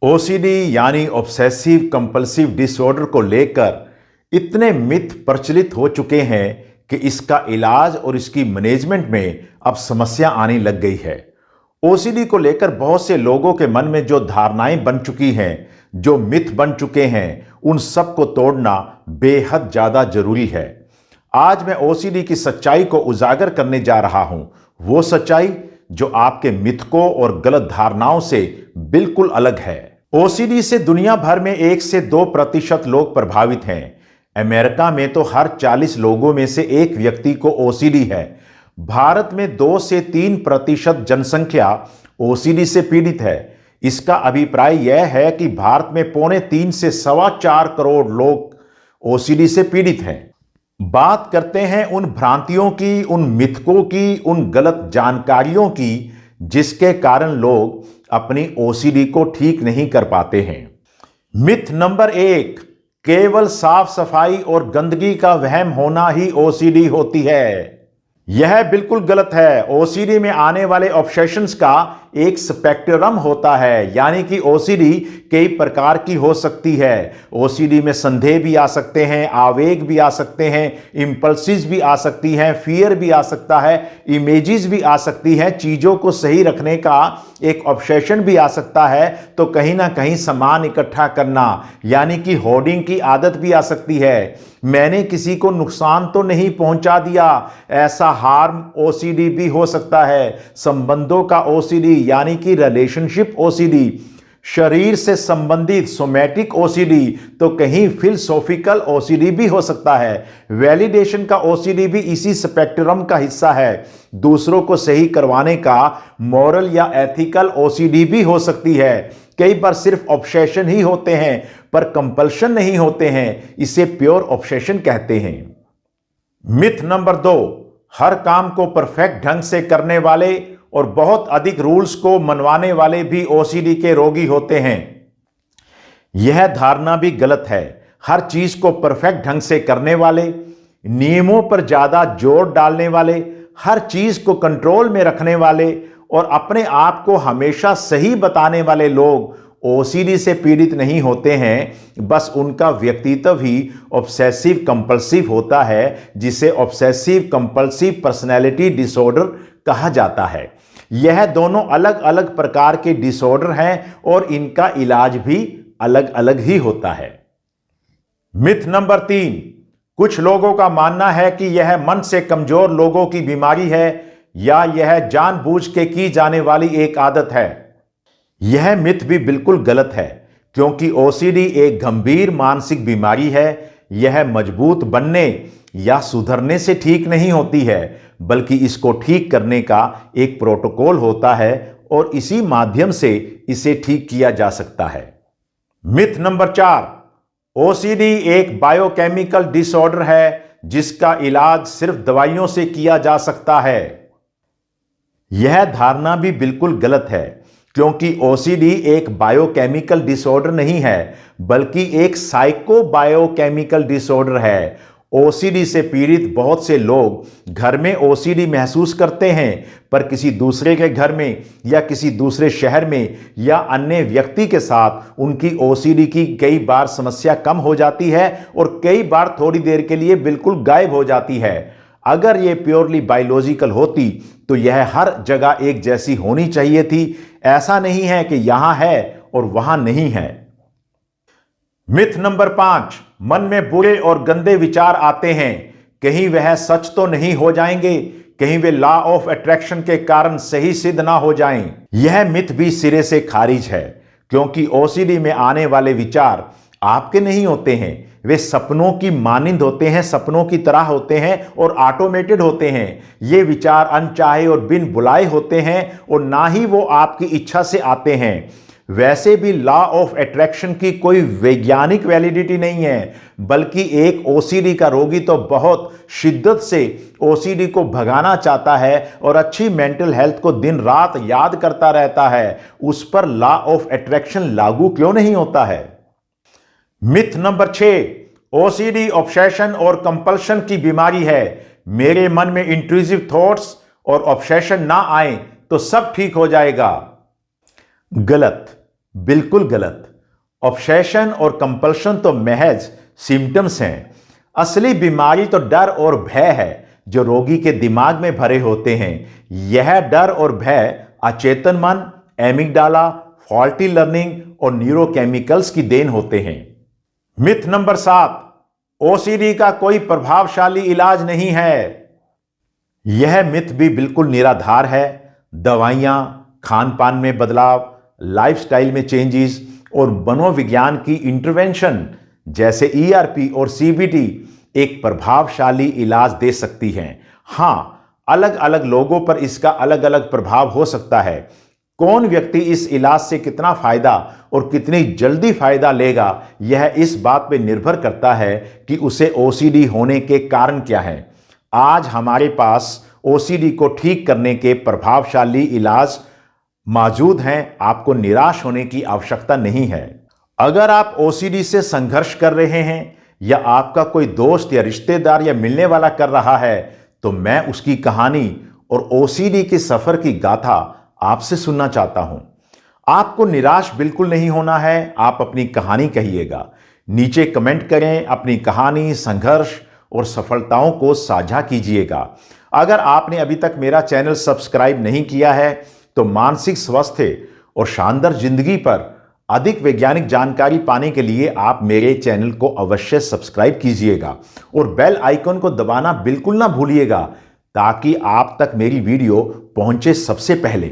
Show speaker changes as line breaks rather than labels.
OCD यानी obsessive compulsive disorder को लेकर इतने मिथ प्रचलित हो चुके हैं कि इसका इलाज और इसकी मैनेजमेंट में अब समस्या आने लग गई है। ओसीडी को लेकर बहुत से लोगों के मन में जो धारणाएं बन चुकी हैं, जो मिथ बन चुके हैं, उन सब को तोड़ना बेहद ज़्यादा जरूरी है। आज मैं ओसीडी की सच्चाई को उजागर करने जा रहा हूं, वो सच्चाई जो आपके मिथकों और गलत धारणाओं से बिल्कुल अलग है। ओसीडी से दुनिया भर में 1 से 2% लोग प्रभावित हैं। अमेरिका में तो हर 40 लोगों में से एक व्यक्ति को ओसीडी है। भारत में 2 से 3% जनसंख्या ओसीडी से पीड़ित है। इसका अभिप्राय यह है कि भारत में 3.25 से 4.25 करोड़ लोग ओसीडी से पीड़ित हैं। बात करते हैं उन भ्रांतियों की, उन मिथकों की, उन गलत जानकारियों की जिसके कारण लोग अपनी ओसीडी को ठीक नहीं कर पाते हैं। मिथ नंबर 1, केवल साफ सफाई और गंदगी का वहम होना ही ओसीडी होती है। यह बिल्कुल गलत है। ओसीडी में आने वाले ऑब्सेशंस का एक स्पेक्ट्रम होता है, यानी कि ओसीडी कई प्रकार की हो सकती है। ओसीडी में संदेह भी आ सकते हैं, आवेग भी आ सकते हैं, इंपल्सिस भी आ सकती हैं, फियर भी आ सकता है, इमेजेस भी आ सकती हैं, चीज़ों को सही रखने का एक ऑब्सेशन भी आ सकता है। तो कहीं ना कहीं सामान इकट्ठा करना यानी कि होर्डिंग की आदत भी आ सकती है। मैंने किसी को नुकसान तो नहीं पहुंचा दिया, ऐसा हार्म ओसीडी भी हो सकता है। संबंधों का ओसीडी यानी कि रिलेशनशिप ओसीडी, शरीर से संबंधित सोमैटिक ओसीडी, तो कहीं फिलोसॉफिकल ओसीडी भी हो सकता है। वैलिडेशन का ओसीडी भी इसी स्पेक्ट्रम का हिस्सा है। दूसरों को सही करवाने का मॉरल या एथिकल ओसीडी भी हो सकती है। कई बार सिर्फ ऑब्सेशन ही होते हैं पर कंपल्शन नहीं होते हैं, इसे प्योर ऑब्सेशन कहते हैं। मिथ नंबर 2, हर काम को परफेक्ट ढंग से करने वाले और बहुत अधिक रूल्स को मनवाने वाले भी ओसीडी के रोगी होते हैं। यह धारणा भी गलत है। हर चीज को परफेक्ट ढंग से करने वाले, नियमों पर ज्यादा जोर डालने वाले, हर चीज को कंट्रोल में रखने वाले और अपने आप को हमेशा सही बताने वाले लोग ओसीडी से पीड़ित नहीं होते हैं, बस उनका व्यक्तित्व ही ऑब्सेसिव कंपल्सिव होता है, जिसे ऑब्सेसिव कंपल्सिव पर्सनैलिटी डिसऑर्डर कहा जाता है। यह दोनों अलग अलग प्रकार के डिसऑर्डर हैं और इनका इलाज भी अलग अलग ही होता है। मिथ नंबर 3, कुछ लोगों का मानना है कि यह मन से कमजोर लोगों की बीमारी है या यह जानबूझ के की जाने वाली एक आदत है। यह मिथ भी बिल्कुल गलत है, क्योंकि ओसीडी एक गंभीर मानसिक बीमारी है। यह मजबूत बनने या सुधरने से ठीक नहीं होती है, बल्कि इसको ठीक करने का एक प्रोटोकॉल होता है और इसी माध्यम से इसे ठीक किया जा सकता है। मिथ नंबर 4, ओसीडी एक बायोकेमिकल डिसऑर्डर है जिसका इलाज सिर्फ दवाइयों से किया जा सकता है। यह धारणा भी बिल्कुल गलत है, क्योंकि ओसीडी एक बायोकेमिकल डिसऑर्डर नहीं है, बल्कि एक साइको बायोकेमिकल डिसऑर्डर है। ओसीडी से पीड़ित बहुत से लोग घर में ओसीडी महसूस करते हैं, पर किसी दूसरे के घर में या किसी दूसरे शहर में या अन्य व्यक्ति के साथ उनकी ओसीडी की कई बार समस्या कम हो जाती है और कई बार थोड़ी देर के लिए बिल्कुल गायब हो जाती है। अगर यह प्योरली बायोलॉजिकल होती तो यह हर जगह एक जैसी होनी चाहिए थी। ऐसा नहीं है कि यहां है और वहां नहीं है। मिथ नंबर 5, मन में बुरे और गंदे विचार आते हैं, कहीं वह सच तो नहीं हो जाएंगे, कहीं वे लॉ ऑफ अट्रैक्शन के कारण सही सिद्ध ना हो जाएं। यह मिथ भी सिरे से खारिज है, क्योंकि ओसीडी में आने वाले विचार आपके नहीं होते हैं, वे सपनों की मानिंद होते हैं, सपनों की तरह होते हैं और ऑटोमेटेड होते हैं। ये विचार अनचाहे और बिन बुलाए होते हैं और ना ही वो आपकी इच्छा से आते हैं। वैसे भी लॉ ऑफ अट्रैक्शन की कोई वैज्ञानिक वैलिडिटी नहीं है, बल्कि एक ओसीडी का रोगी तो बहुत शिद्दत से ओसीडी को भगाना चाहता है और अच्छी मेंटल हेल्थ को दिन रात याद करता रहता है। उस पर लॉ ऑफ अट्रैक्शन लागू क्यों नहीं होता है? मिथ नंबर 6, ओसीडी ऑब्सेशन और कंपल्शन की बीमारी है। मेरे मन में इंट्रूसिव थॉट्स और ऑब्सेशन ना आए तो सब ठीक हो जाएगा। गलत। बिल्कुल गलत। ऑब्सेशन और कंपल्शन तो महज सिम्टम्स हैं। असली बीमारी तो डर और भय है जो रोगी के दिमाग में भरे होते हैं। यह डर और भय अचेतन मन, एमिगडाला, फॉल्टी लर्निंग और न्यूरोकेमिकल्स की देन होते हैं। मिथ नंबर 7, ओसीडी का कोई प्रभावशाली इलाज नहीं है। यह मिथ भी बिल्कुल निराधार है। दवाइयां, खान पान में बदलाव, लाइफस्टाइल में चेंजेस और मनोविज्ञान की इंटरवेंशन जैसे ईआरपी और सीबीटी एक प्रभावशाली इलाज दे सकती हैं। हां, अलग अलग लोगों पर इसका अलग अलग प्रभाव हो सकता है। कौन व्यक्ति इस इलाज से कितना फायदा और कितनी जल्दी फायदा लेगा, यह इस बात पर निर्भर करता है कि उसे ओसीडी होने के कारण क्या है। आज हमारे पास ओसीडी को ठीक करने के प्रभावशाली इलाज मौजूद हैं। आपको निराश होने की आवश्यकता नहीं है। अगर आप ओसीडी से संघर्ष कर रहे हैं या आपका कोई दोस्त या रिश्तेदार या मिलने वाला कर रहा है, तो मैं उसकी कहानी और ओसीडी के सफर की गाथा आपसे सुनना चाहता हूं। आपको निराश बिल्कुल नहीं होना है। आप अपनी कहानी कहिएगा। नीचे कमेंट करें, अपनी कहानी, संघर्ष और सफलताओं को साझा कीजिएगा। अगर आपने अभी तक मेरा चैनल सब्सक्राइब नहीं किया है तो मानसिक स्वास्थ्य और शानदार जिंदगी पर अधिक वैज्ञानिक जानकारी पाने के लिए आप मेरे चैनल को अवश्य सब्सक्राइब कीजिएगा और बेल आइकन को दबाना बिल्कुल ना भूलिएगा ताकि आप तक मेरी वीडियो पहुंचे सबसे पहले।